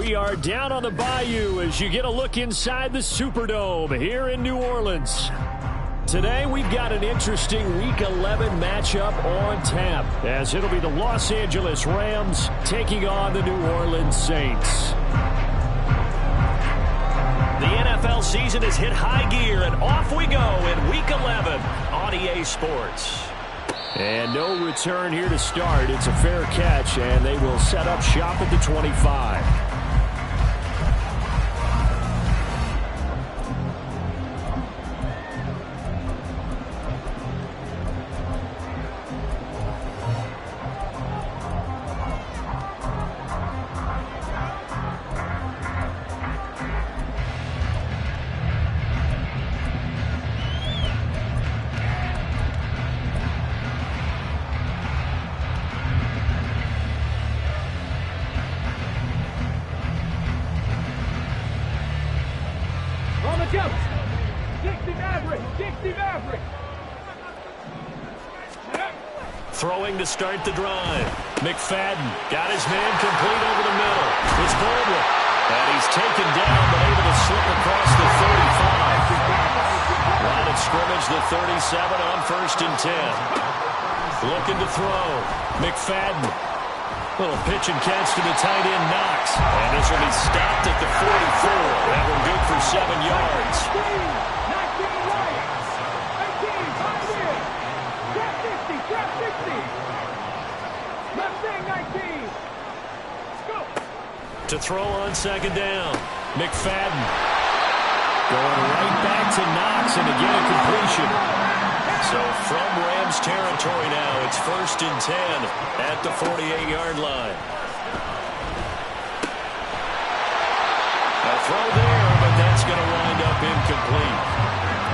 We are down on the Bayou as you get a look inside the Superdome here in New Orleans. Today, we've got an interesting Week 11 matchup on tap, as it'll be the Los Angeles Rams taking on the New Orleans Saints. The NFL season has hit high gear, and off we go in Week 11 on EA Sports. And no return here to start. It's a fair catch, and they will set up shop at the 25. Throwing to start the drive. McFadden got his man complete over the middle. It's Baldwin. And he's taken down, but able to slip across the 35. Line of scrimmage, the 37 on 1st and 10. Looking to throw. McFadden. Little pitch and catch to the tight end, Knox. And this will be stopped at the 44. That one good for 7 yards. To throw on 2nd down. McFadden going right back to Knox, and again a completion. So from Rams territory now, it's 1st and 10 at the 48-yard line. A throw there, but that's going to wind up incomplete.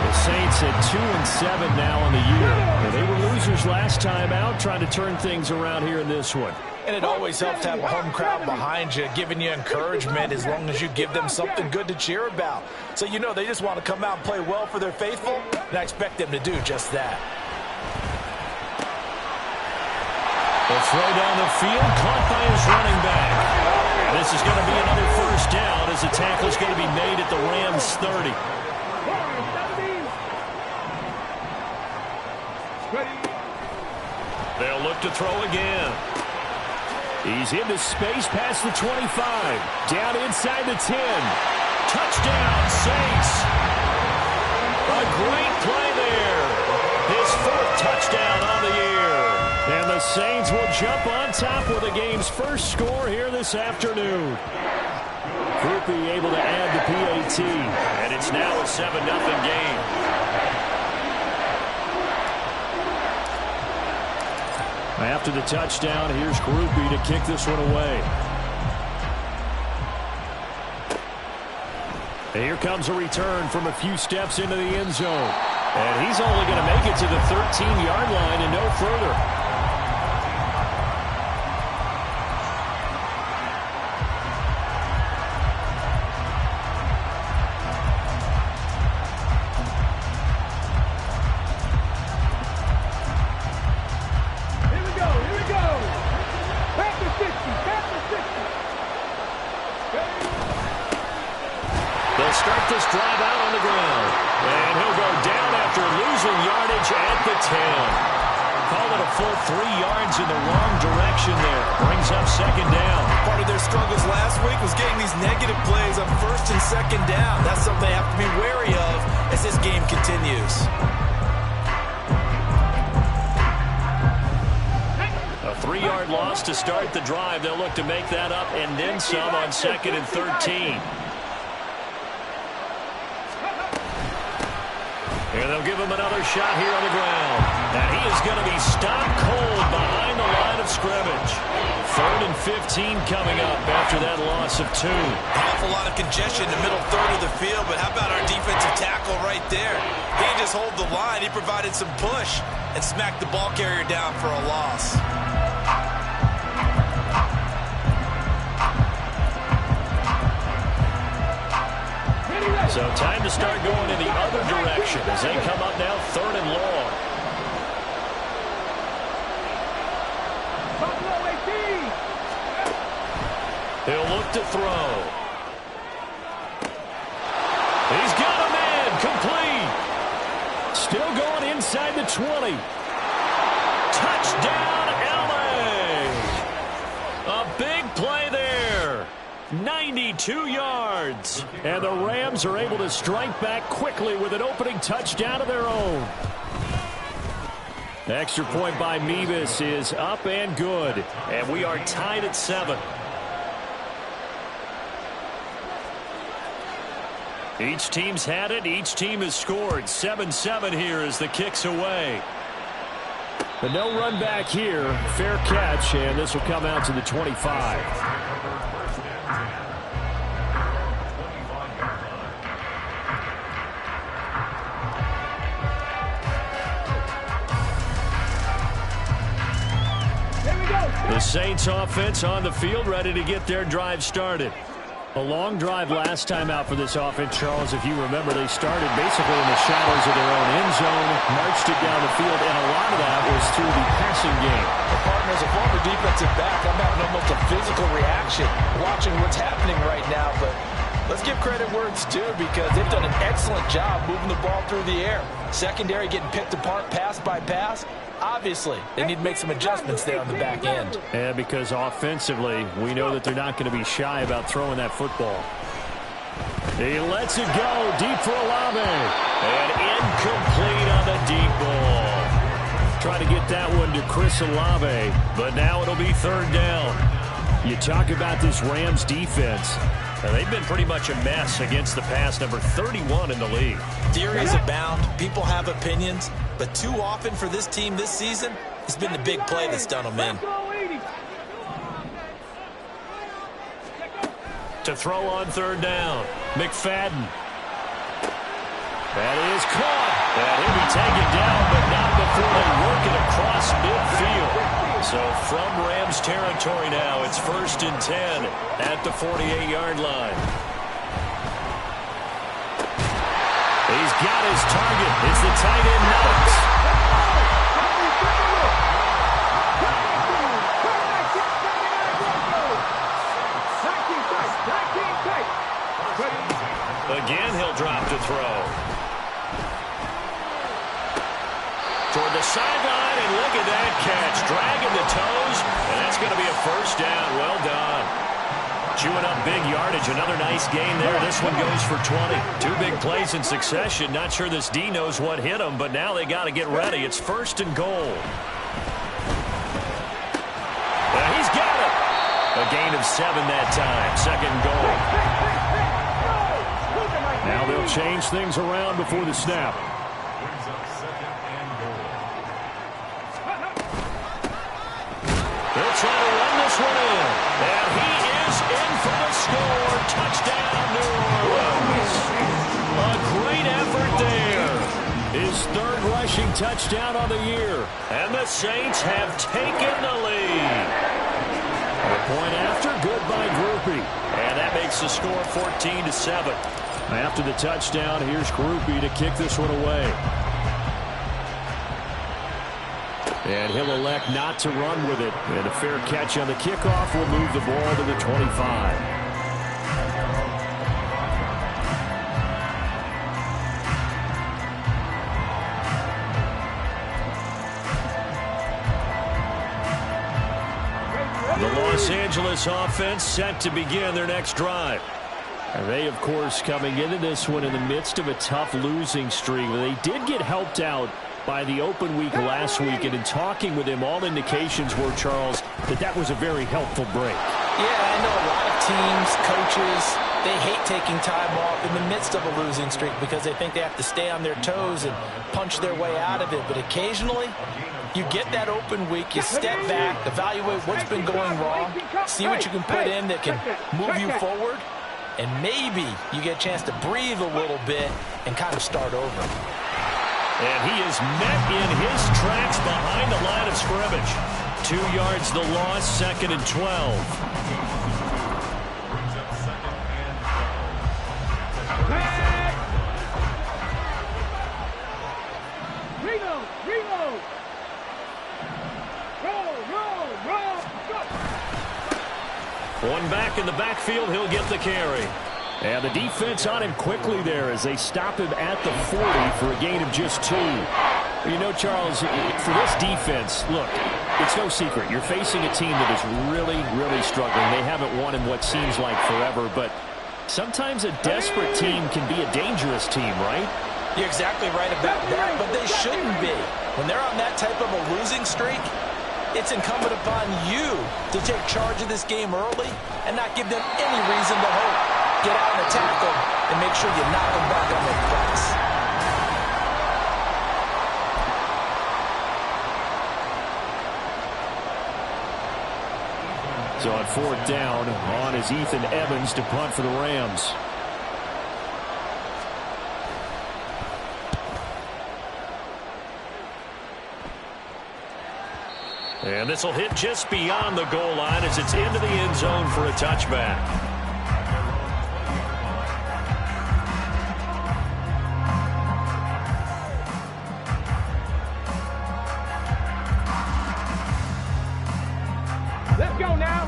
The Saints at 2-7 now on the year. And they were losers last time out, trying to turn things around here in this one. And it always helps to have a home crowd behind you, giving you encouragement as long as you give them something good to cheer about. So you know they just want to come out and play well for their faithful, and I expect them to do just that. The throw down the field, caught by his running back. This is going to be another 1st down as the tackle is going to be made at the Rams 30. They'll look to throw again. He's into space past the 25. Down inside the 10. Touchdown, Saints. A great play there. His 4th touchdown on the year. And the Saints will jump on top with the game's first score here this afternoon. Grupe able to add the PAT. And it's now a 7-0 game. After the touchdown, here's Grupe to kick this one away. And here comes a return from a few steps into the end zone. And he's only going to make it to the 13-yard line and no further. Start this drive out on the ground. And he'll go down after losing yardage at the 10. Call it a full 3 yards in the wrong direction there. Brings up 2nd down. Part of their struggles last week was getting these negative plays on 1st and 2nd down. That's something they have to be wary of as this game continues. A 3-yard loss to start the drive. They'll look to make that up and then some on 2nd and 13. And they'll give him another shot here on the ground. And he is going to be stopped cold behind the line of scrimmage. 3rd and 15 coming up after that loss of 2. An awful lot of congestion in the middle third of the field, but how about our defensive tackle right there? He didn't just hold the line, he provided some push and smacked the ball carrier down for a loss. So time to start going in the other direction as they come up now 3rd and long. He'll look to throw. He's got a man. Complete. Still going inside the 20. Touchdown, LA. A big play there. 92 yards. And the Rams are able to strike back quickly with an opening touchdown of their own. The extra point by Mevis is up and good. And we are tied at 7. Each team's had it. Each team has scored. 7-7 here as the kick's away. But no run back here. Fair catch, and this will come out to the 25. The Saints offense on the field, ready to get their drive started. A long drive last time out for this offense, Charles. If you remember, they started basically in the shadows of their own end zone, marched it down the field, and a lot of that was through the passing game. The partner, as a former defensive back, I'm having almost a physical reaction watching what's happening right now. But let's give credit where it's due, because they've done an excellent job moving the ball through the air. Secondary getting picked apart pass by pass. Obviously, they need to make some adjustments there on the back end. Yeah, because offensively, we know that they're not going to be shy about throwing that football. He lets it go deep for Olave. And incomplete on the deep ball. Trying to get that one to Chris Olave, but now it'll be 3rd down. You talk about this Rams defense. Now, they've been pretty much a mess against the pass, number 31 in the league. Theories abound. People have opinions. But too often for this team this season, it's been the big play that's done them in. To throw on 3rd down, McFadden. That is caught. And he'll be taken down, but not before they work it across midfield. So from Rams territory now, it's 1st and 10 at the 48-yard line. He's got his target. It's the tight end, Knox. Again, he'll drop to throw. Toward the sideline, and look at that catch. Dragging the toes, and that's going to be a 1st down. Well done. Chewing up big yardage. Another nice gain there. This one goes for 20. 2 big plays in succession. Not sure this D knows what hit him, but now they got to get ready. It's 1st and goal. He's got it. A gain of 7 that time. 2nd and goal. Now they'll change things around before the snap. They'll try to run this one in. And he is in for the score. Touchdown, New Orleans. A great effort there. His 3rd rushing touchdown on the year. And the Saints have taken the lead. A point after, good by Grupe. And that makes the score 14-7. After the touchdown, here's Grupe to kick this one away. And he'll elect not to run with it. And a fair catch on the kickoff will move the ball to the 25. The Los Angeles offense set to begin their next drive. And they, of course, coming into this one in the midst of a tough losing streak. They did get helped out by the open week last week, and in talking with him, all indications were, Charles, that was a very helpful break. Yeah, I know a lot of teams, coaches, they hate taking time off in the midst of a losing streak because they think they have to stay on their toes and punch their way out of it. But occasionally, you get that open week, you step back, evaluate what's been going wrong, see what you can put in that can move you forward, and maybe you get a chance to breathe a little bit and kind of start over. And he is met in his tracks behind the line of scrimmage. 2 yards the loss, 2nd and 12. One back in the backfield. He'll get the carry. And the defense on him quickly there as they stop him at the 40 for a gain of just 2. You know, Charles, for this defense, look, it's no secret. You're facing a team that is really, really struggling. They haven't won in what seems like forever, but sometimes a desperate team can be a dangerous team, right? You're exactly right about that, but they shouldn't be. When they're on that type of a losing streak, it's incumbent upon you to take charge of this game early and not give them any reason to hope. Get out and attack them and make sure you knock them back on their butts. So on 4th down, on is Ethan Evans to punt for the Rams. And this will hit just beyond the goal line as it's into the end zone for a touchback.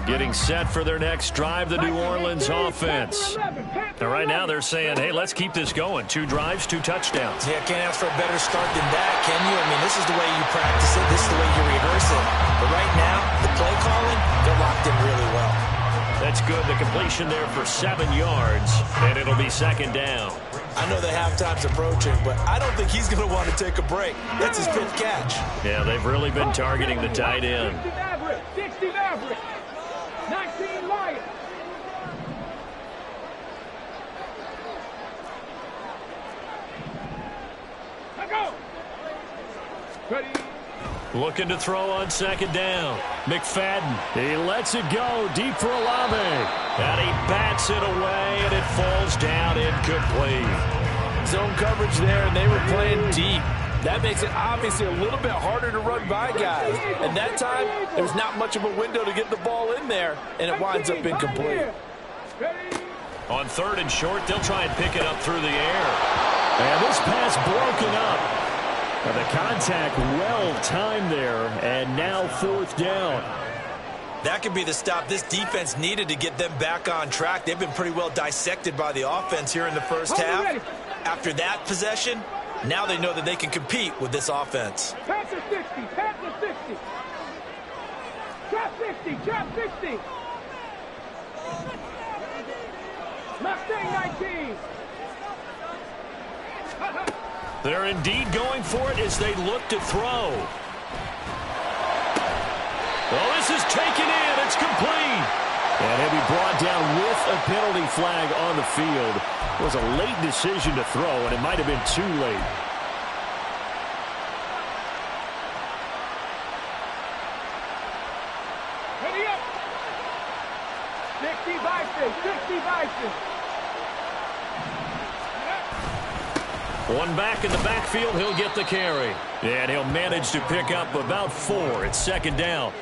Getting set for their next drive, the New Orleans offense. And right now they're saying, hey, let's keep this going. 2 drives, 2 touchdowns. Yeah, can't ask for a better start than that, can you? I mean, this is the way you practice it. This is the way you rehearse it. But right now, the play calling, they're locked in really well. That's good. The completion there for 7 yards, and it'll be 2nd down. I know the halftime's approaching, but I don't think he's going to want to take a break. That's his 5th catch. Yeah, they've really been targeting the tight end. 60 Maverick. 19 Lions. Go. Ready. Looking to throw on 2nd down. McFadden. He lets it go deep for Olave. And he bats it away, and it falls down incomplete. Zone coverage there, and they were playing deep. That makes it obviously a little bit harder to run by guys. And that time, there's not much of a window to get the ball in there, and it winds up incomplete. On 3rd and short, they'll try and pick it up through the air. And this pass broken up. And the contact well timed there, and now 4th down. That could be the stop this defense needed to get them back on track. They've been pretty well dissected by the offense here in the first half. After that possession, now they know that they can compete with this offense. Pass to 60, pass to 60. Trap 60, trap 60. Mustang 19. They're indeed going for it as they look to throw. Well, this is taken in. It's complete. And he'll be brought down with a penalty flag on the field. It was a late decision to throw, and it might have been too late. Ready up. 60 Bison, 60 Bison. One back in the backfield, he'll get the carry. And he'll manage to pick up about 4. It's 2nd down.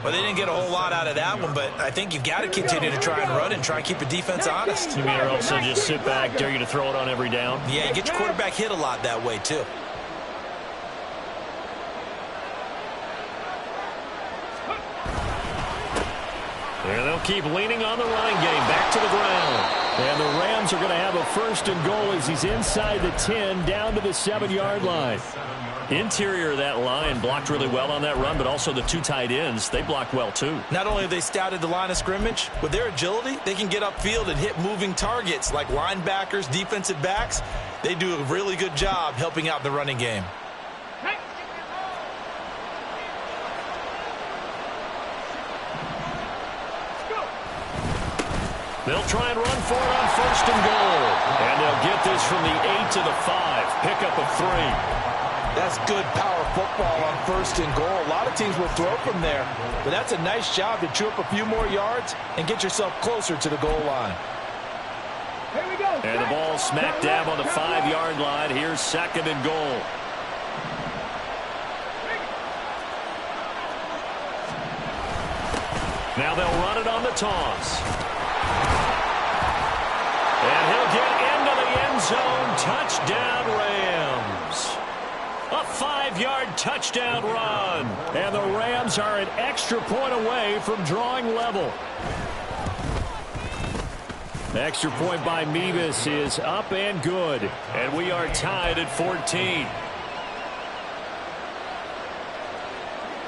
Well, they didn't get a whole lot out of that one, but I think you've got to continue to try and run and try and keep the defense honest. You mean, or else they'll just sit back, dare you to throw it on every down? Yeah, you get your quarterback hit a lot that way, too. And they'll keep leaning on the running game. Back to the ground. And the Rams are going to have a 1st and goal as he's inside the 10, down to the 7-yard line. Interior of that line blocked really well on that run, but also the 2 tight ends, they blocked well too. Not only have they scouted the line of scrimmage, with their agility, they can get upfield and hit moving targets like linebackers, defensive backs. They do a really good job helping out the running game. They'll try and run for it on 1st and goal. And they'll get this from the 8 to the 5. Pickup of 3. That's good power football on 1st and goal. A lot of teams will throw from there, but that's a nice job to chew up a few more yards and get yourself closer to the goal line. Here we go. And the ball smack dab on the 5-yard line. Here's 2nd and goal. Now they'll run it on the toss. And he'll get into the end zone. Touchdown, Rams. A 5-yard touchdown run. And the Rams are an extra point away from drawing level. Extra point by Mevis is up and good. And we are tied at 14.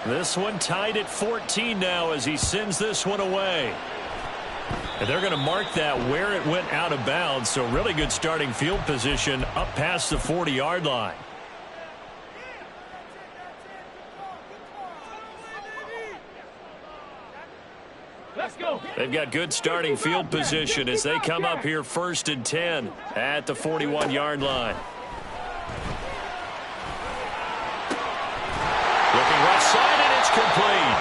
This one tied at 14 now as he sends this one away. And they're going to mark that where it went out of bounds. So really good starting field position up past the 40-yard line. Let's go. They've got good starting field position as they come up here 1st and 10 at the 41-yard line. Looking right side, and it's complete.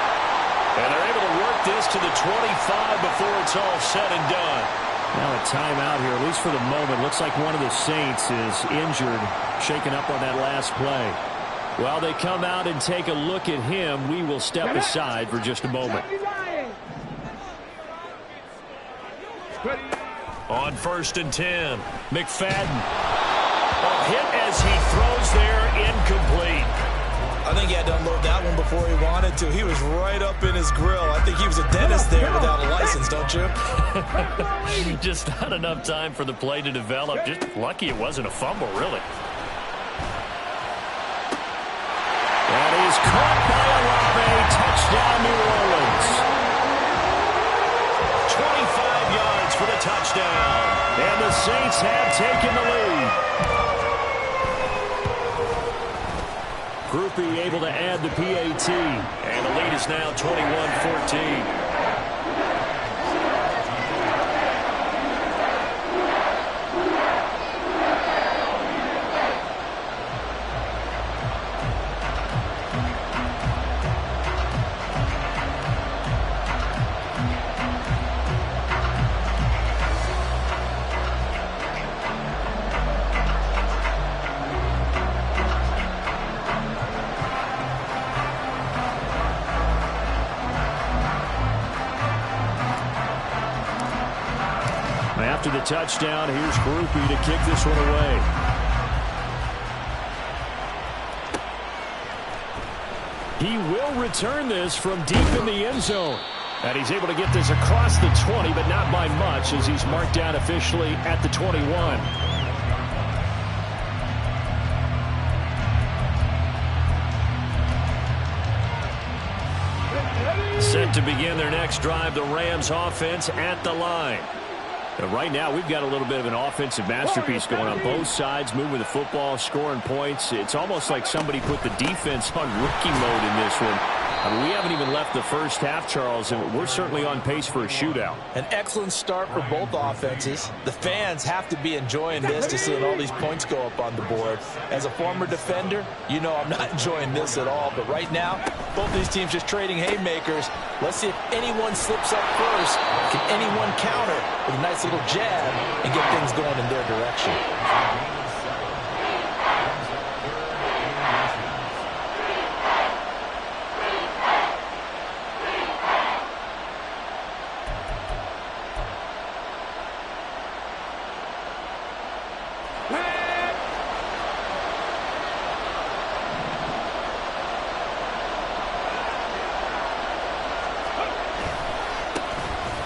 And they're able to work this to the 25 before it's all said and done. Now a timeout here, at least for the moment. Looks like one of the Saints is injured, shaken up on that last play. While they come out and take a look at him, we will step aside for just a moment. On 1st and 10, McFadden. A hit as he throws there, incomplete. I think he had to unload that one before he wanted to. He was right up in his grill. I think he was a dentist there without a license, don't you? Just not enough time for the play to develop. Just lucky it wasn't a fumble, really. That is caught by Olave. Touchdown, New Orleans. 25 yards for the touchdown. And the Saints have taken the lead. Groupie able to add the PAT. And the lead is now 21-14. After the touchdown, here's Groupie to kick this one away. He will return this from deep in the end zone. And he's able to get this across the 20, but not by much as he's marked down officially at the 21. Set to begin their next drive, the Rams offense at the line. Right now, we've got a little bit of an offensive masterpiece going on both sides, moving the football, scoring points. It's almost like somebody put the defense on rookie mode in this one. I mean, we haven't even left the first half, Charles, and we're certainly on pace for a shootout. An excellent start for both offenses. The fans have to be enjoying this to seeing all these points go up on the board. As a former defender, you know I'm not enjoying this at all. But right now, both these teams just trading haymakers. Let's see if anyone slips up first. Can anyone counter with a nice little jab and get things going in their direction?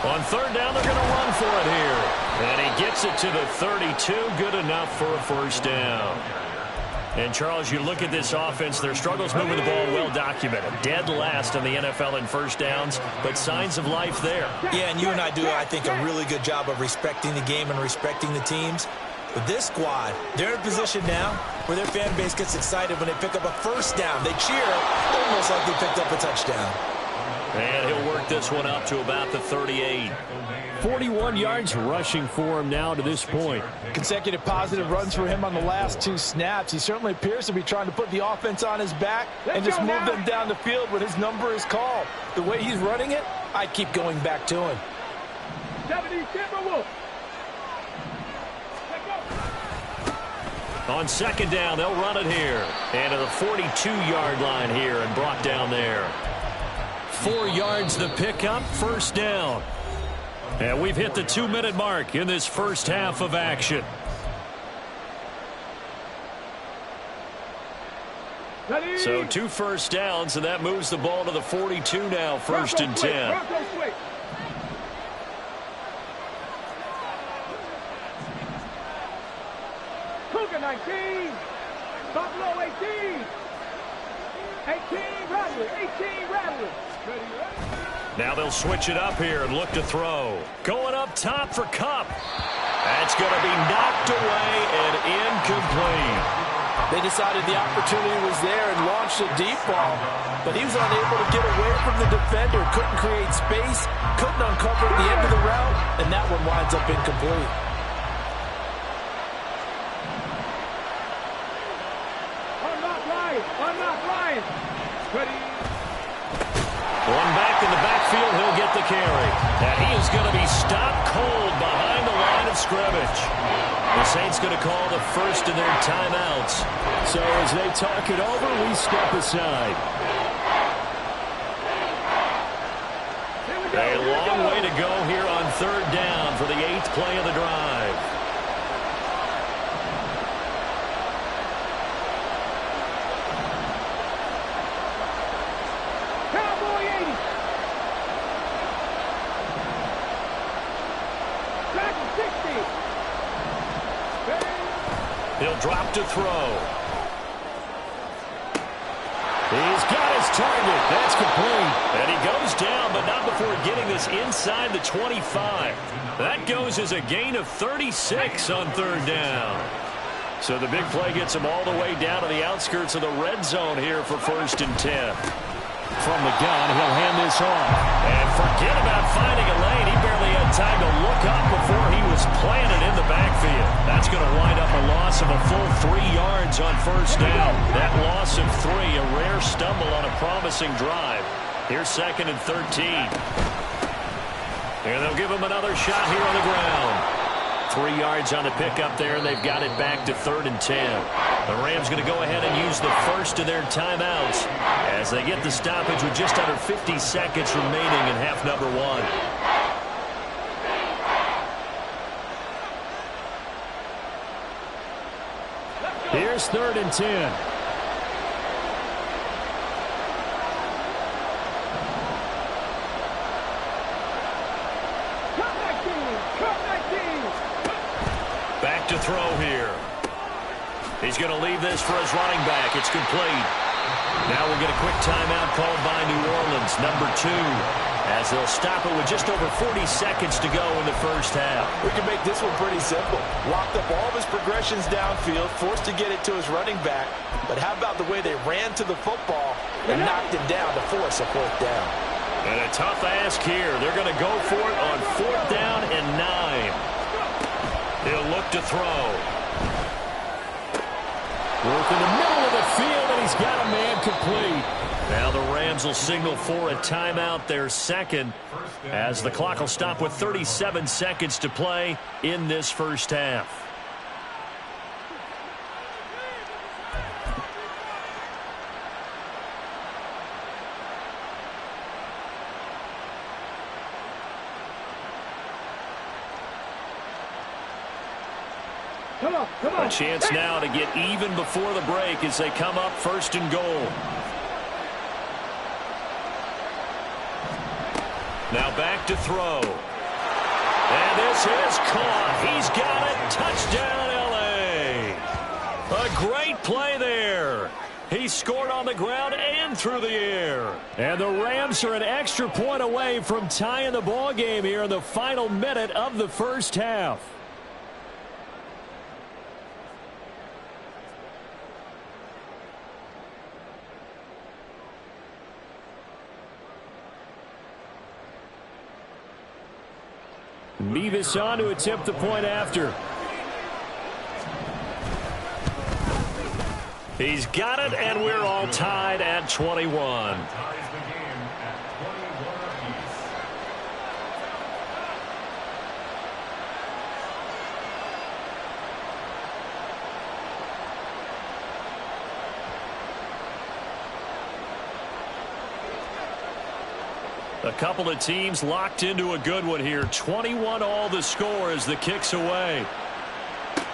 On third down, they're going to run for it here. And he gets it to the 32. Good enough for a first down. And, Charles, you look at this offense, their struggles moving the ball well documented. Dead last in the NFL in first downs, but signs of life there. Yeah, and you and I do, I think, a really good job of respecting the game and respecting the teams. But this squad, they're in a position now where their fan base gets excited when they pick up a first down. They cheer almost like they picked up a touchdown. And he'll work this one up to about the 38. 41 yards rushing for him now to this point. Consecutive positive runs for him on the last two snaps. He certainly appears to be trying to put the offense on his back and just move them down the field when his number is called. The way he's running it, I keep going back to him. 70 Timberwolves. On second down, they'll run it here. And to the 42-yard line here and brought down there. 4 yards the pickup, first down. And we've hit the 2-minute mark in this first half of action. So 2 first downs, and that moves the ball to the 42 now, 1st and 10. Look at 19. Buffalo 18. 18 Rattler. 18 Rattler. Now they'll switch it up here and look to throw. Going up top for Kupp. That's going to be knocked away and incomplete. They decided the opportunity was there and launched a deep ball, but he was unable to get away from the defender, couldn't create space, couldn't uncover the end of the route, and that one winds up incomplete. Unlock Ryan. Ready. One back in the backfield, he'll get the carry. And he is going to be stopped cold behind the line of scrimmage. The Saints going to call the first of their timeouts. So as they talk it over, we step aside. A long way to go here on third down for the 8th play of the drive. Cowboy 80. Back to 60. He'll drop to throw. He's got his target. That's complete. And he goes down, but not before getting this inside the 25. That goes as a gain of 36 on third down. So the big play gets him all the way down to the outskirts of the red zone here for 1st and 10. From the gun, he'll hand this off. And forget about finding a lane. He barely had time to look up before he was planted in the backfield. That's going to wind up a loss of a full 3 yards on first down. That loss of 3, a rare stumble on a promising drive. Here's 2nd and 13. And they'll give him another shot here on the ground. 3 yards on the pickup there, and they've got it back to 3rd and 10. The Rams going to go ahead and use the first of their timeouts as they get the stoppage with just under 50 seconds remaining in half number 1. Here's 3rd and 10. Back to throw here. He's going to leave this for his running back. It's complete. Now we'll get a quick timeout called by New Orleans, number 2, as they'll stop it with just over 40 seconds to go in the first half. We can make this one pretty simple. Locked up all of his progressions downfield, forced to get it to his running back. But how about the way they ran to the football and knocked him down to force a 4th down? And a tough ask here. They're going to go for it on 4th down and 9. He'll look to throw. Work in the middle of the field, and he's got a man complete. Now the Rams will signal for a timeout, their 2nd, as the clock will stop with 37 seconds to play in this first half. A chance now to get even before the break as they come up 1st and goal. Now back to throw. And this is caught. He's got it. Touchdown, L.A. A great play there. He scored on the ground and through the air. And the Rams are an extra point away from tying the ball game here in the final minute of the first half. Mevis on to attempt the point after. He's got it, and we're all tied at 21. A couple of teams locked into a good one here. 21 all the score as the kick's away.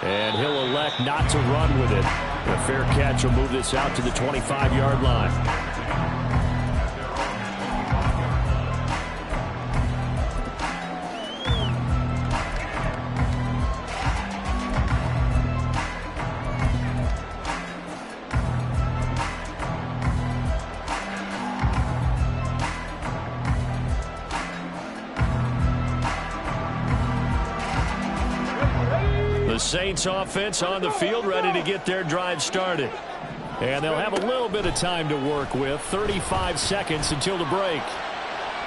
And he'll elect not to run with it. A fair catch will move this out to the 25-yard line. Saints offense on the field, ready to get their drive started. And they'll have a little bit of time to work with. 35 seconds until the break.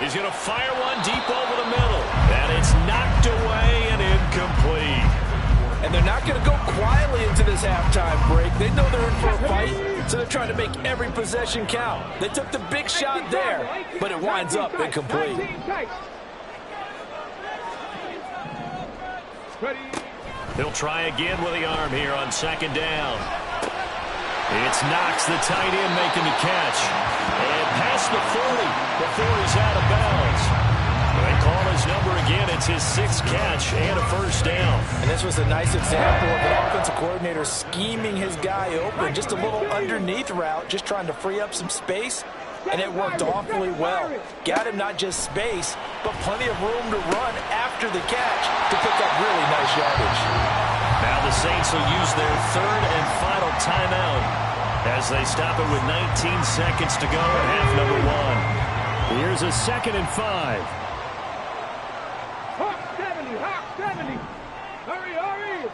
He's going to fire one deep over the middle. And it's knocked away and incomplete. And they're not going to go quietly into this halftime break. They know they're in for a fight, so they're trying to make every possession count. They took the big shot there, but it winds up incomplete. He'll try again with the arm here on second down. It's Knox, the tight end, making the catch. And past the 40 before he's out of bounds. They call his number again. It's his 6th catch and a first down. And this was a nice example of an offensive coordinator scheming his guy open. Just a little underneath route, just trying to free up some space. And it worked awfully well. Got him not just space, but plenty of room to run after the catch to pick up really nice yardage. Now the Saints will use their 3rd and final timeout as they stop it with 19 seconds to go in half number 1. Here's a 2nd and 5. Hawk 70, Hawk 70. Hurry, hurry.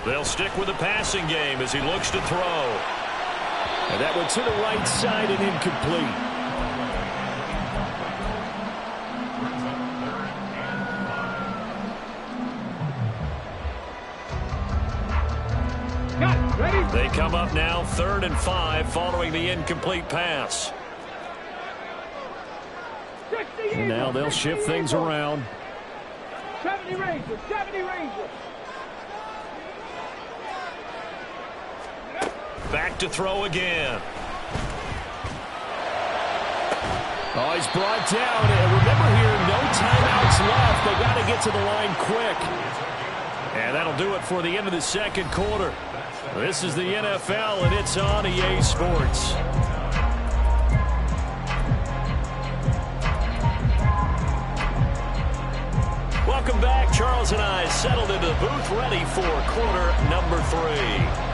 They'll stick with the passing game as he looks to throw. And that one to the right side and incomplete. They come up now 3rd and 5 following the incomplete pass. And now they'll shift things around. 70 Rangers, 70 Rangers. Back to throw again. Oh, he's brought down. And remember here, no timeouts left. They got to get to the line quick. And that'll do it for the end of the 2nd quarter. This is the NFL, and it's on EA Sports. Welcome back. Charles and I settled into the booth, ready for quarter number 3.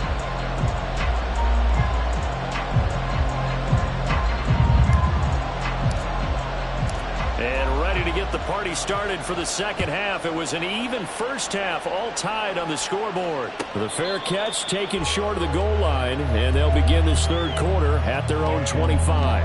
And ready to get the party started for the 2nd half. It was an even first half, all tied on the scoreboard. The fair catch taken short of the goal line, and they'll begin this 3rd quarter at their own 25.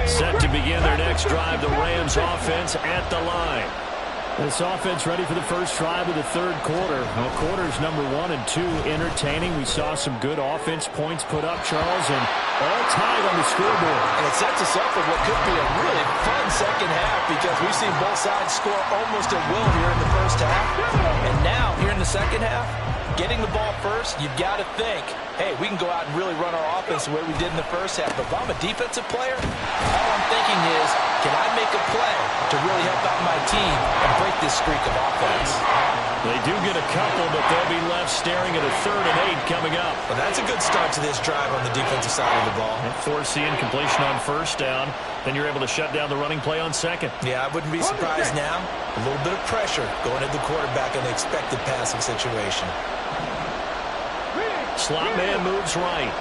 Set to begin their next drive, the Rams offense at the line. This offense ready for the first drive of the 3rd quarter. Well, quarters number 1 and 2 entertaining. We saw some good offense points put up, Charles, and all tied on the scoreboard. And it sets us up for what could be a really fun 2nd half because we've seen both sides score almost at will here in the first half. And now, here in the 2nd half, getting the ball first, you've got to think, hey, we can go out and really run our offense the way we did in the first half. But if I'm a defensive player, all I'm thinking is, can I make a play to really help out my team and break this streak of offense? They do get a couple, but they'll be left staring at a 3rd and 8 coming up. Well, that's a good start to this drive on the defensive side of the ball. And force the incompletion on first down. Then you're able to shut down the running play on 2nd. Yeah, I wouldn't be surprised now. A little bit of pressure going at the quarterback in the expected passing situation. Slot man moves right.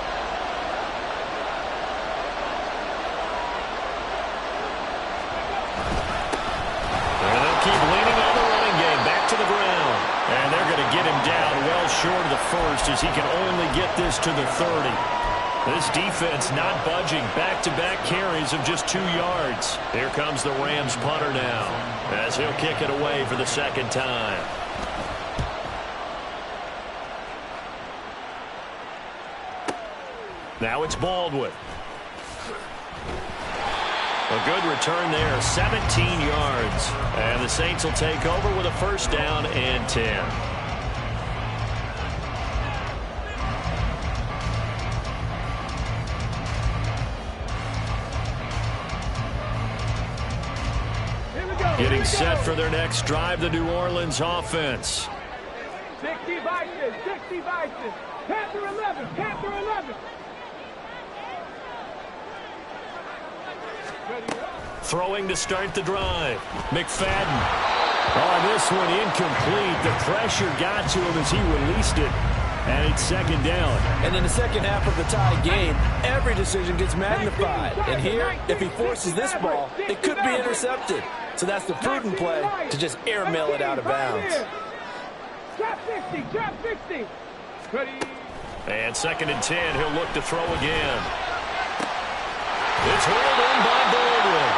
And they'll keep leaning on the running game. Back to the ground. And they're going to get him down well short of the 1st as he can only get this to the 30. This defense not budging. Back-to-back carries of just 2 yards. Here comes the Rams punter now as he'll kick it away for the 2nd time. Now it's Baldwin. A good return there, 17 yards. And the Saints will take over with a first down and 10. Getting set for their next drive, the New Orleans offense. 60 Vikings, 60 Vikings. Panther 11, Panther 11. Throwing to start the drive. McFadden. Oh, this one incomplete. The pressure got to him as he released it. And it's second down. And in the second half of the tie game, every decision gets magnified. And here, if he forces this ball, it could be intercepted. So that's the prudent play to just airmail it out of bounds. Drop 50, drop 50. Ready. And second and 10, he'll look to throw again. It's hauled in by Baldwin.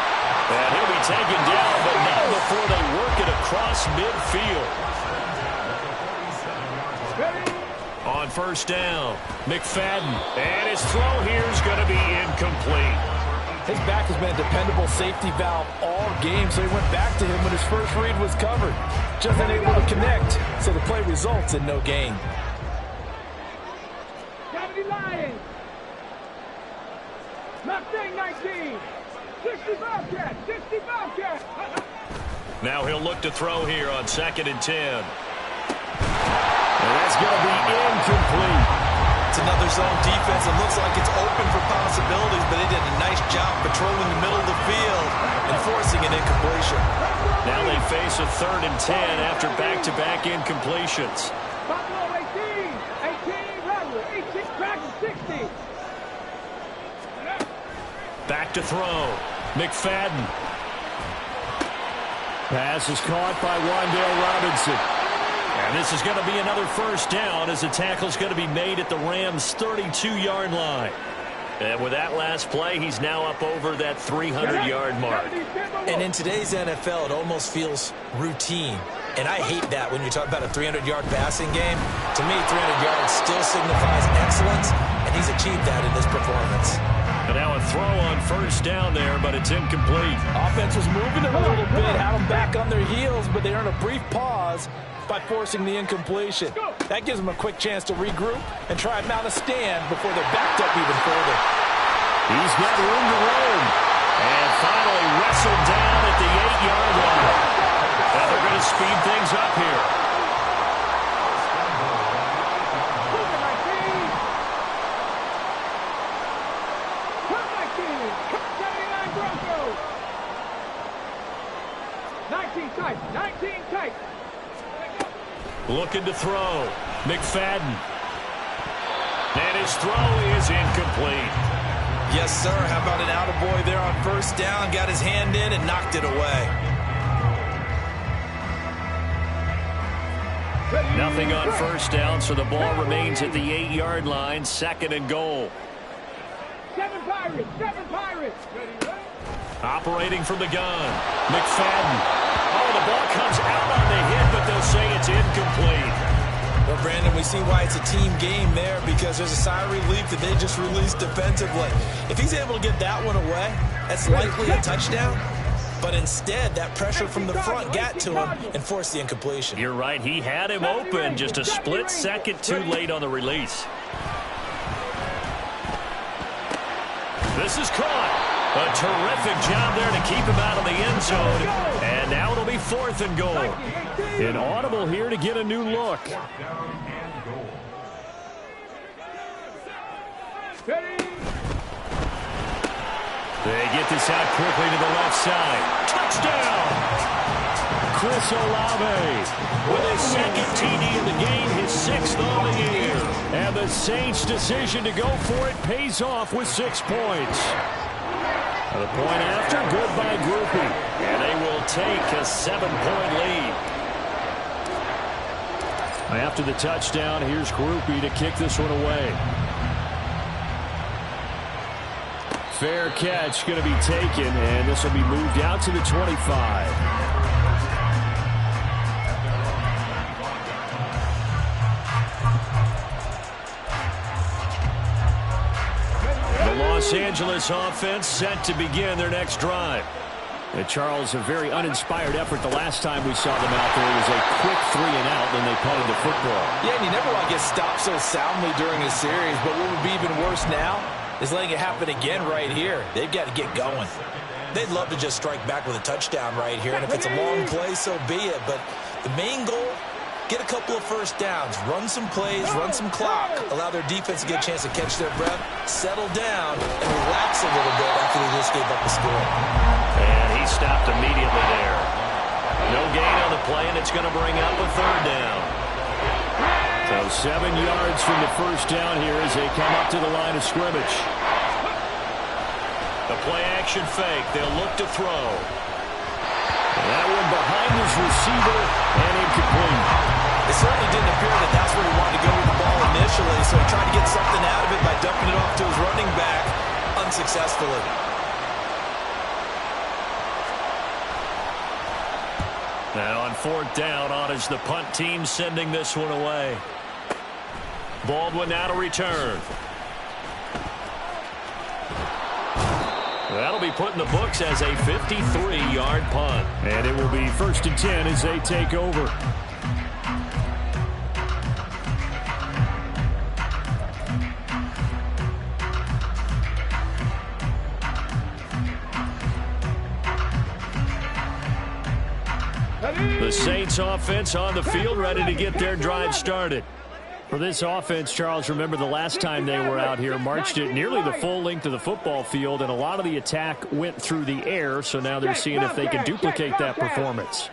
And he'll be taken down, but not before they work it across midfield. On first down, McFadden. And his throw here is going to be incomplete. His back has been a dependable safety valve all game, so he went back to him when his first read was covered. Just unable to connect, so the play results in no gain. 70 Lions. Mustang 19. 60 Bobcat, 60 Bobcat. Now he'll look to throw here on second and 10. And that's going to be incomplete. It's another zone defense. It looks like it's open for possibilities, but they did a nice job patrolling the middle of the field and forcing an incompletion. Now they face a third and 10 after back-to-back incompletions. Buffalo 18, 18, Rebel, 18, Dragon 60. Back to throw. McFadden. Pass is caught by Wan'Dale Robinson. And this is going to be another first down as the tackle's going to be made at the Rams' 32-yard line. And with that last play, he's now up over that 300-yard mark. And in today's NFL, it almost feels routine. And I hate that when you talk about a 300-yard passing game. To me, 300 yards still signifies excellence, and he's achieved that in this performance. And now a throw on first down there, but it's incomplete. Offense was moving it a little bit, had them back on their heels, but they earned a brief pause by forcing the incompletion. That gives them a quick chance to regroup and try and mount a stand before they're backed up even further. He's got room to roam. And finally wrestled down at the 8-yard line. Now they're going to speed things up here. Looking to throw. McFadden. And his throw is incomplete. Yes, sir. How about an attaboy there on first down? Got his hand in and knocked it away. Nothing on first down, so the ball remains at the 8-yard line. Second and goal. 7 Pirates, 7 Pirates. Operating from the gun. McFadden. Oh, the ball comes out on the hit, but they'll say it's incomplete. Well, Brandon, we see why it's a team game there, because there's a sigh of relief that they just released defensively. If he's able to get that one away, that's likely a touchdown. But instead, that pressure from the front got to him and forced the incompletion. You're right. He had him open, just a split second too late on the release. This is caught. A terrific job there to keep him out of the end zone. And now it'll be 4th and goal. An audible here to get a new look. They get this out quickly to the left side. Touchdown! Chris Olave with his second TD of the game, his 6th on the year. And the Saints' decision to go for it pays off with 6 points. The point after, good by Grupe. And they will take a 7-point lead. After the touchdown, here's Grupe to kick this one away. Fair catch going to be taken, and this will be moved out to the 25. Los Angeles offense set to begin their next drive. And Charles, a very uninspired effort the last time we saw them out there. It was a quick 3-and-out, then they punted the football. Yeah, and you never want to get stopped so soundly during a series, but what would be even worse now is letting it happen again right here. They've got to get going. They'd love to just strike back with a touchdown right here, and if it's a long play, so be it. But the main goal, get a couple of first downs, run some plays, run some clock, allow their defense to get a chance to catch their breath, settle down, and relax a little bit after they just gave up the score. And he stopped immediately there. No gain on the play, and it's going to bring up a 3rd down. So 7 yards from the first down here as they come up to the line of scrimmage. The play-action fake. They'll look to throw. And that one behind his receiver and incomplete. It certainly didn't appear that that's where he wanted to go with the ball initially, so he tried to get something out of it by dumping it off to his running back unsuccessfully. Now on 4th down, on is the punt team sending this one away. Baldwin now to return. That'll be put in the books as a 53-yard punt. And it will be 1st and 10 as they take over. The Saints offense on the field, ready to get their drive started. For this offense, Charles, remember the last time they were out here, marched it nearly the full length of the football field, and a lot of the attack went through the air, so now they're seeing if they can duplicate that performance.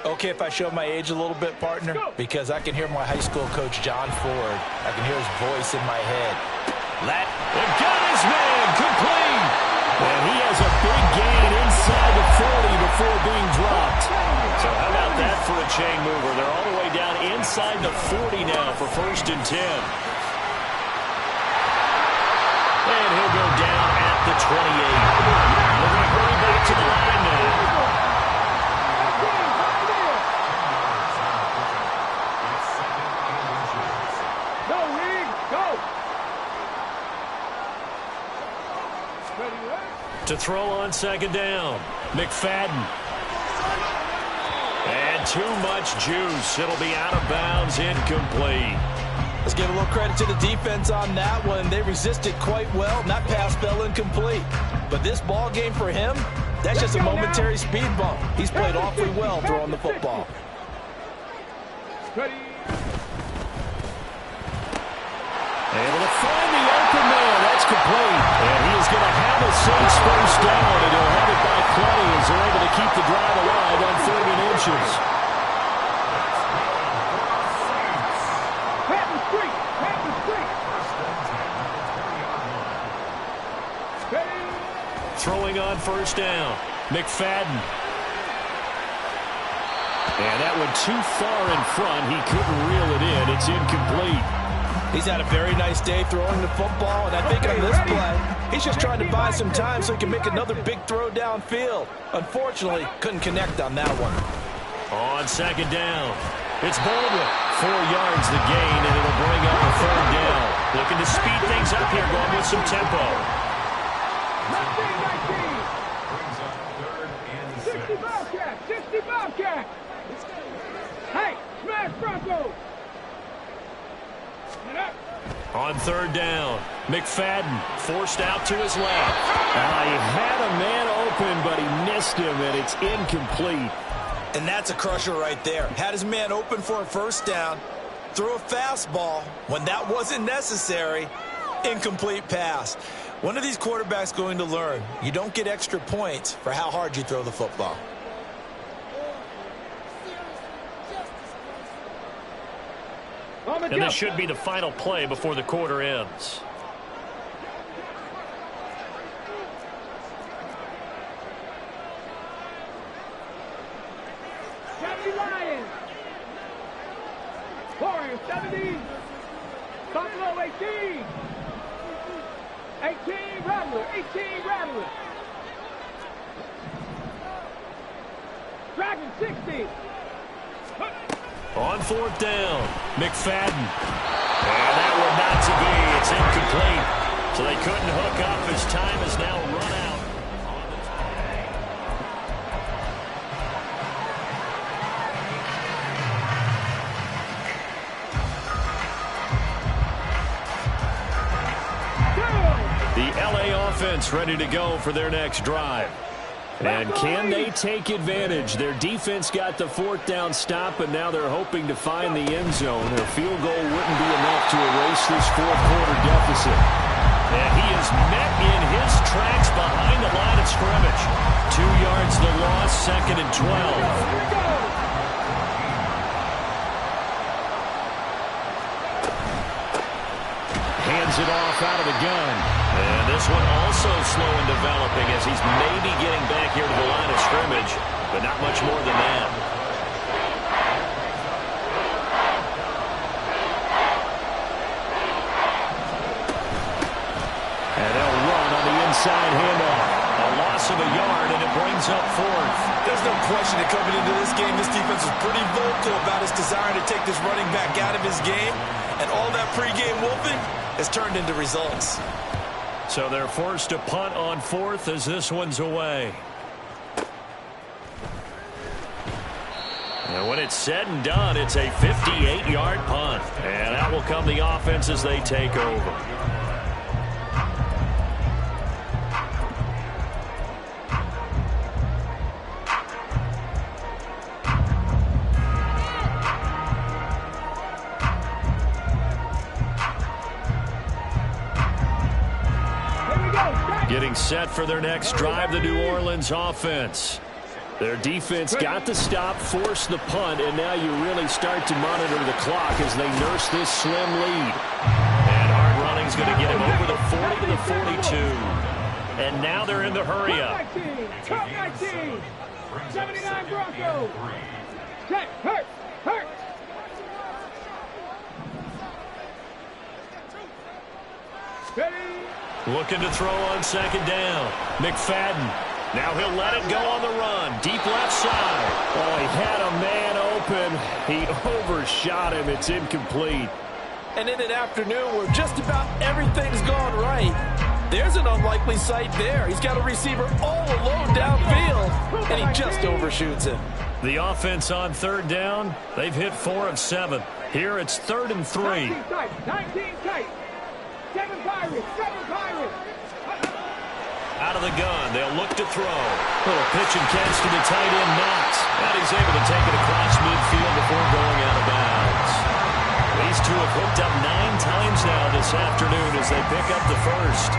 Okay, if I show my age a little bit, partner, because I can hear my high school coach, John Ford. I can hear his voice in my head. They've got his man, complete. And he has a big gain inside the 40 before being dropped. So how about that for a chain mover? They're all the way down inside the 40 now for 1st and 10. And he'll go down at the 28. They're going to hurry back to the line now. To throw on 2nd down, McFadden. And too much juice. It'll be out of bounds, incomplete. Let's give a little credit to the defense on that one. They resisted quite well, and that pass fell incomplete. But this ball game for him, that's just a momentary speed bump. He's played awfully well throwing the football. Able to find the open man. That's complete. And he is going to have a Saints 1st down, and he'll have it by plenty as they're able to keep the drive alive on 3rd and inches. Throwing on 1st down, McFadden. And that one too far in front. He couldn't reel it in. It's incomplete. He's had a very nice day throwing the football, and I think on this play, he's just trying to buy some time so he can make another big throw downfield. Unfortunately, couldn't connect on that one. On 2nd down, it's Baldwin. 4 yards the gain, and it'll bring up a 3rd down. Looking to speed things up here, going with some tempo. 60 Bobcat! 60 Bobcat! Hey, smash Broncos! On 3rd down, McFadden forced out to his left. He had a man open, but he missed him, and it's incomplete. And that's a crusher right there. Had his man open for a 1st down, threw a fastball when that wasn't necessary, incomplete pass. One of these quarterbacks going to learn, you don't get extra points for how hard you throw the football. And this should be the final play before the quarter ends. Lions. Warriors 70. Buffalo 18. 18 Rattler. 18 Rattler. Dragon 60. On 4th down, McFadden. And that one not to be. It's incomplete. So they couldn't hook up. His time is now run out. The LA offense ready to go for their next drive. And can they take advantage? Their defense got the 4th down stop, and now they're hoping to find the end zone. Their field goal wouldn't be enough to erase this 4th quarter deficit. And he is met in his tracks behind the line of scrimmage. 2 yards the loss, 2nd and 12. hands it off out of the gun. And this one also slow in developing as he's maybe getting back here to the line of scrimmage, but not much more than that. And they'll run on the inside handoff. A loss of a yard, and it brings up fourth. There's no question that coming into this game, this defense was pretty vocal about its desire to take this running back out of his game. And all that pregame wolfing has turned into results. So they're forced to punt on fourth as this one's away. And when it's said and done, it's a 58-yard punt. And out will come the offense as they take over. Getting set for their next drive, the New Orleans offense. Their defense got the stop, forced the punt, and now you really start to monitor the clock as they nurse this slim lead. And hard running's going to get him over the 40 to the 42. And now they're in the hurry up. 19, 79 Broncos. Check, hurt. Ready? Looking to throw on second down. McFadden. Now he'll let it go on the run. Deep left side. Oh, he had a man open. He overshot him. It's incomplete. And in an afternoon where just about everything's gone right, there's an unlikely sight there. He's got a receiver all alone downfield, and he just overshoots him. The offense on third down, they've hit 4 of 7. Here it's 3rd and 3. 19 tight. 7 Pirates. Out of the gun, they'll look to throw. Little pitch and catch to the tight end, Knox. And he's able to take it across midfield before going out of bounds. These two have hooked up 9 times now this afternoon as they pick up the first.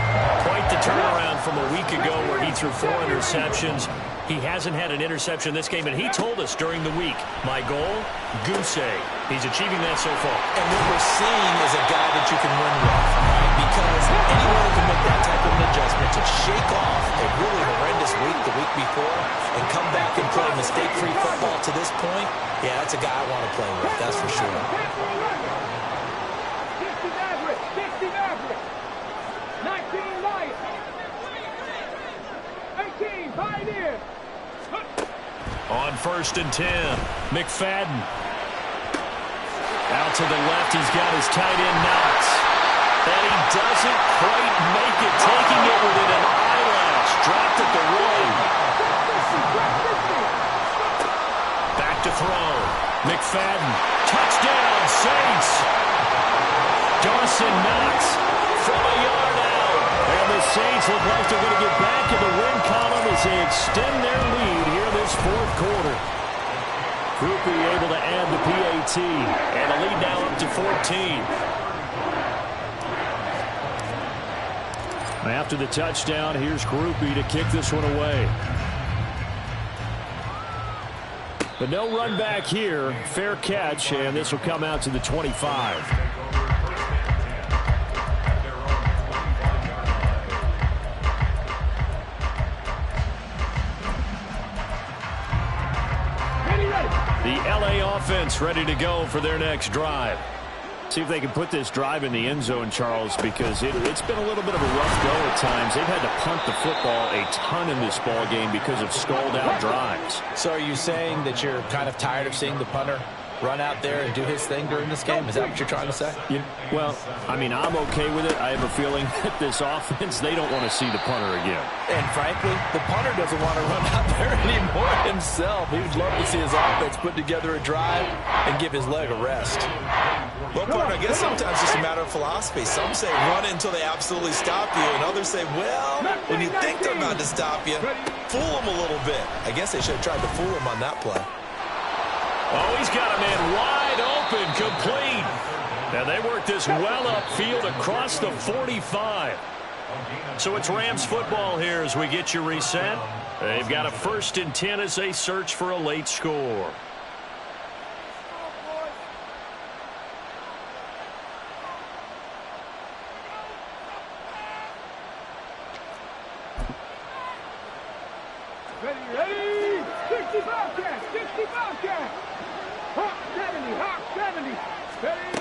Quite the turnaround from a week ago where he threw 4 interceptions. He hasn't had an interception this game, and he told us during the week, my goal, goose egg. He's achieving that so far. And what we're seeing is a guy that you can win with, right? Because anyone who can make that type of an adjustment to shake off a really horrendous week the week before and come back and play mistake-free football to this point, yeah, that's a guy I want to play with, that's for sure. 60 Maverick. 19 Lions. 18 Pioneers. On 1st and 10, McFadden. Out to the left, he's got his tight end, Knox. And he doesn't quite make it, taking it within an eyelash. Dropped at the 1. Back to throw. McFadden. Touchdown, Saints. Dawson Knox from a yard out. And the Saints look like they're going to get back in the win column as they extend their lead here this 4th quarter. Grupe able to add the PAT, and the lead now up to 14. After the touchdown, here's Grupe to kick this one away. But no run back here. Fair catch, and this will come out to the 25. The LA offense ready to go for their next drive. See if they can put this drive in the end zone, Charles, because it's been a little bit of a rough go at times. They've had to punt the football a ton in this ball game because of stalled-out drives. So are you saying that you're kind of tired of seeing the punter run out there and do his thing during this game? Is that what you're trying to say? Yeah, well, I mean, I'm okay with it. I have a feeling that this offense, they don't want to see the punter again. And frankly, the punter doesn't want to run out there anymore himself. He would love to see his offense put together a drive and give his leg a rest. Well, partner, I guess sometimes it's a matter of philosophy. Some say run until they absolutely stop you, and others say, well, when you think they're about to stop you, fool them a little bit. I guess they should have tried to fool him on that play. Oh, he's got a man wide open, complete. Now they work this well upfield across the 45. So it's Rams football here as we get you reset. They've got a 1st and 10 as they search for a late score. Ready? 60 Bobcat, 60 Bobcat. Hawk 70, Hawk 70. Ready?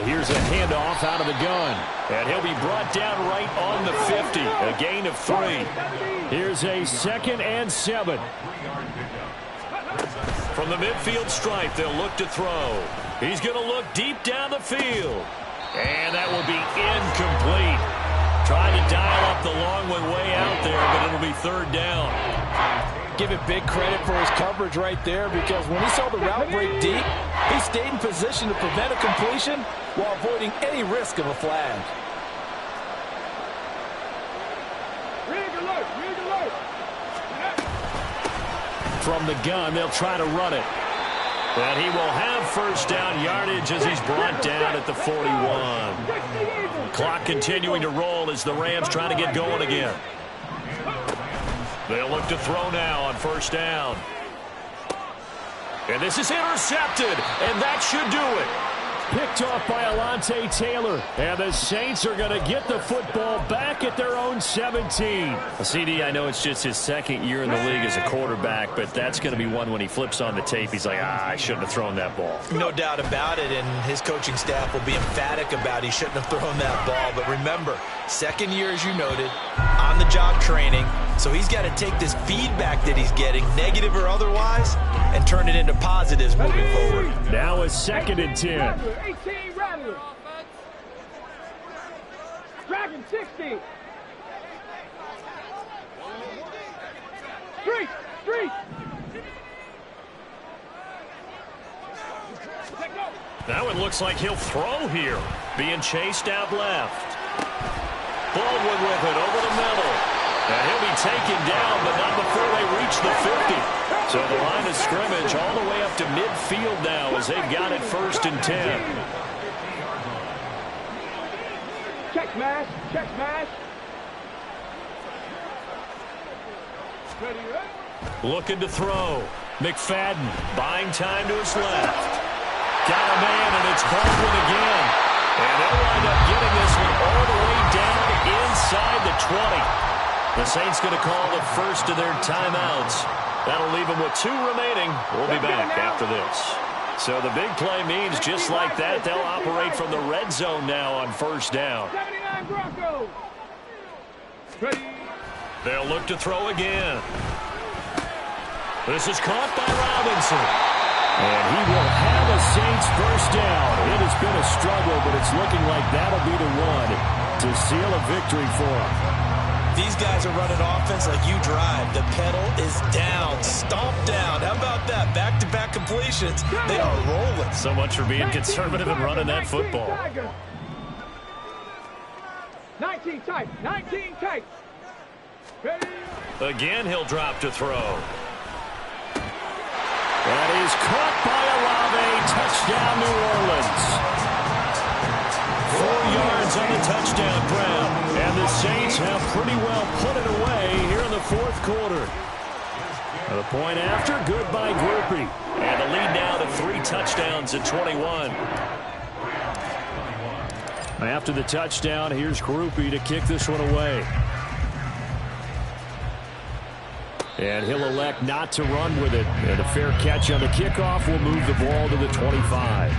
Here's a handoff out of the gun. And he'll be brought down right on the 50. A gain of 3. Here's a 2nd and 7. From the midfield stripe, they'll look to throw. He's going to look deep down the field. And that will be incomplete. Trying to dial up the long one way out there, but it'll be 3rd down. Give it big credit for his coverage right there, because when he saw the route break deep, he stayed in position to prevent a completion while avoiding any risk of a flag. Rig alert, rig alert. From the gun, they'll try to run it. And he will have 1st down yardage as he's brought down at the 41. Clock continuing to roll as the Rams try to get going again. They'll look to throw now on 1st down. And this is intercepted, and that should do it. Picked off by Alontae Taylor. And the Saints are going to get the football back at their own 17. CD, I know it's just his 2nd year in the league as a quarterback, but that's going to be one when he flips on the tape. He's like, I shouldn't have thrown that ball. No doubt about it, and his coaching staff will be emphatic about he shouldn't have thrown that ball. But remember, 2nd year, as you noted, on-the-job training. So he's got to take this feedback that he's getting, negative or otherwise, and turn it into positives moving forward. Now a 2nd and 10. 18 Rattlers. Dragon 60. Street, street. Now it looks like he'll throw here. Being chased out left. Baldwin with it over the middle. And he'll be taken down, but not before they reach the 50. So the line of scrimmage all the way up to midfield now as they've got it 1st and 10. Check smash, check smash. Ready, ready. Looking to throw. McFadden buying time to his left. Got a man, and it's Baldwin again. And they'll wind up getting this one all the way down inside the 20. The Saints going to call the first of their timeouts. That'll leave them with 2 remaining. We'll be back after this. So the big play means just like that, they'll operate from the red zone now on 1st down. 79 Broncos. Ready. They'll look to throw again. This is caught by Robinson. And he will have a Saints 1st down. It has been a struggle, but it's looking like that'll be the one to seal a victory for him. These guys are running offense like you drive. The pedal is down, stomped down. How about that? Back-to-back completions. They are rolling. So much for being conservative and running that football. 19 tight, 19 tight. Ready. Again, he'll drop to throw. That is caught by Olave. Touchdown, New Orleans. 4 yards on the touchdown grab. And the Saints have pretty well put it away here in the 4th quarter. The point after, good by Grupe. And the lead now to 3 touchdowns at 21. After the touchdown, here's Grupe to kick this one away. And he'll elect not to run with it. And a fair catch on the kickoff will move the ball to the 25.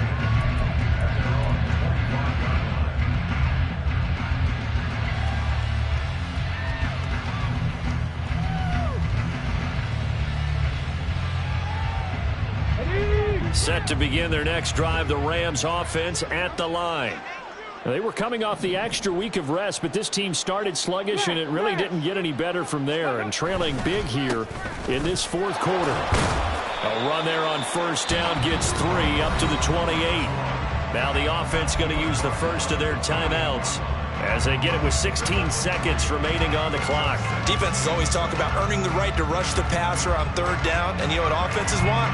Set to begin their next drive, the Rams offense at the line. They were coming off the extra week of rest, but this team started sluggish, and it really didn't get any better from there, and trailing big here in this 4th quarter. A run there on 1st down gets 3 up to the 28. Now the offense going to use the first of their timeouts as they get it with 16 seconds remaining on the clock. Defenses always talk about earning the right to rush the passer on 3rd down, and you know what offenses want?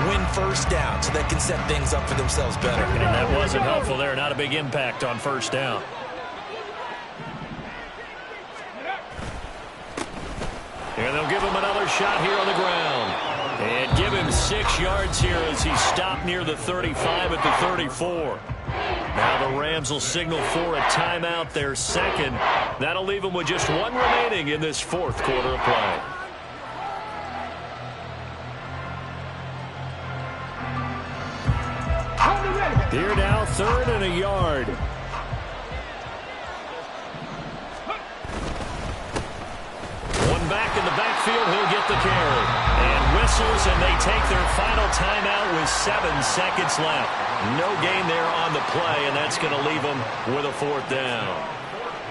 Win 1st down so they can set things up for themselves better. And that wasn't helpful there. Not a big impact on 1st down. And they'll give him another shot here on the ground. And give him 6 yards here as he stopped near the 35 at the 34. Now the Rams will signal for a timeout, their 2nd. That'll leave them with just 1 remaining in this 4th quarter of play. Here now, 3rd and a yard. One back in the backfield, he'll get the carry. And whistles, and they take their final timeout with 7 seconds left. No gain there on the play, and that's going to leave them with a 4th down.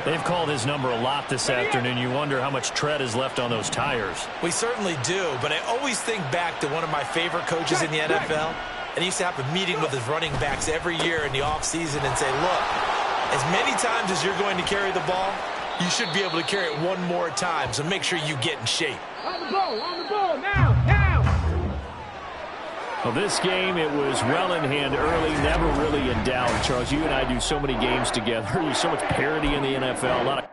They've called his number a lot this afternoon. You wonder how much tread is left on those tires. We certainly do, but I always think back to one of my favorite coaches in the NFL. And he used to have a meeting with his running backs every year in the offseason and say, look, as many times as you're going to carry the ball, you should be able to carry it one more time, so make sure you get in shape. On the ball, now. Well, this game, it was well in hand early, never really in doubt. Charles, you and I do so many games together. There's so much parity in the NFL. A lot of